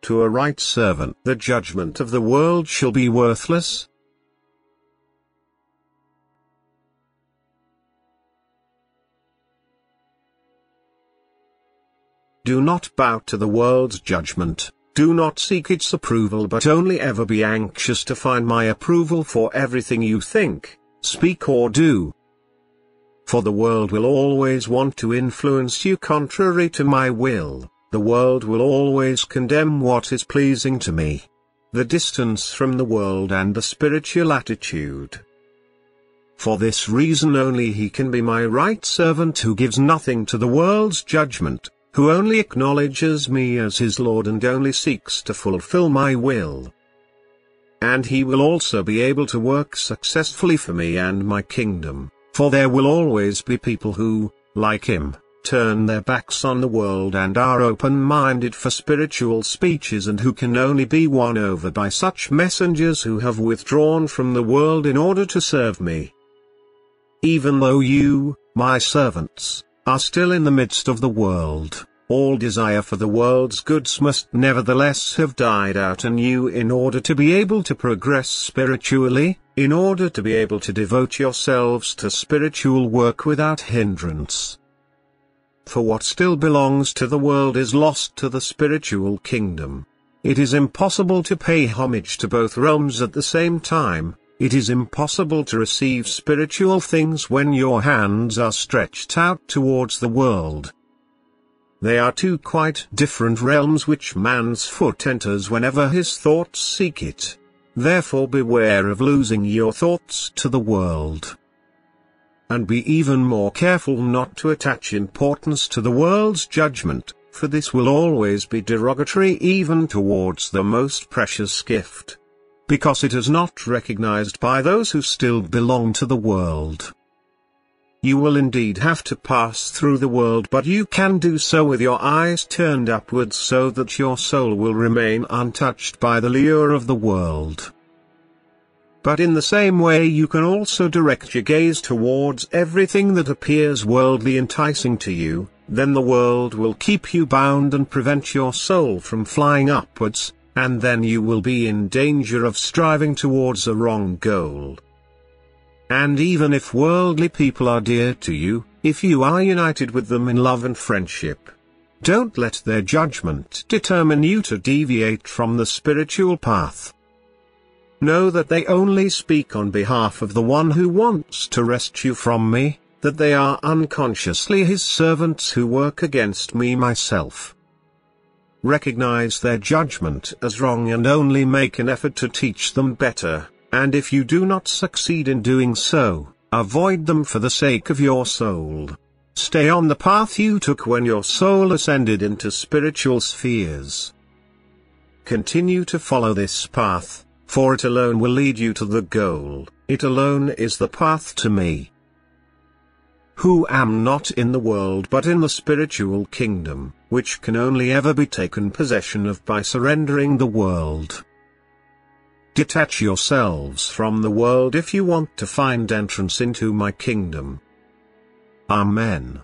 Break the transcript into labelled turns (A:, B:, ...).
A: to a right servant, the judgment of the world shall be worthless? Do not bow to the world's judgment, do not seek its approval, but only ever be anxious to find my approval for everything you think, speak or do. For the world will always want to influence you contrary to my will, the world will always condemn what is pleasing to me. The distance from the world and the spiritual attitude. For this reason only he can be my right servant who gives nothing to the world's judgment, who only acknowledges me as his Lord and only seeks to fulfill my will. And he will also be able to work successfully for me and my kingdom, for there will always be people who, like him, turn their backs on the world and are open-minded for spiritual speeches and who can only be won over by such messengers who have withdrawn from the world in order to serve me. Even though you, my servants, are still in the midst of the world, all desire for the world's goods must nevertheless have died out in you in order to be able to progress spiritually, in order to be able to devote yourselves to spiritual work without hindrance. For what still belongs to the world is lost to the spiritual kingdom. It is impossible to pay homage to both realms at the same time. It is impossible to receive spiritual things when your hands are stretched out towards the world. They are two quite different realms which man's foot enters whenever his thoughts seek it. Therefore beware of losing your thoughts to the world. And be even more careful not to attach importance to the world's judgment, for this will always be derogatory even towards the most precious gift. Because it is not recognized by those who still belong to the world. You will indeed have to pass through the world, but you can do so with your eyes turned upwards so that your soul will remain untouched by the lure of the world. But in the same way you can also direct your gaze towards everything that appears worldly enticing to you, then the world will keep you bound and prevent your soul from flying upwards. And then you will be in danger of striving towards a wrong goal. And even if worldly people are dear to you, if you are united with them in love and friendship, don't let their judgment determine you to deviate from the spiritual path. Know that they only speak on behalf of the one who wants to wrest you from me, that they are unconsciously his servants who work against me myself. Recognize their judgment as wrong and only make an effort to teach them better, and if you do not succeed in doing so, avoid them for the sake of your soul. Stay on the path you took when your soul ascended into spiritual spheres. Continue to follow this path, for it alone will lead you to the goal, it alone is the path to me. Who am not in the world but in the spiritual kingdom, which can only ever be taken possession of by surrendering the world. Detach yourselves from the world if you want to find entrance into my kingdom. Amen.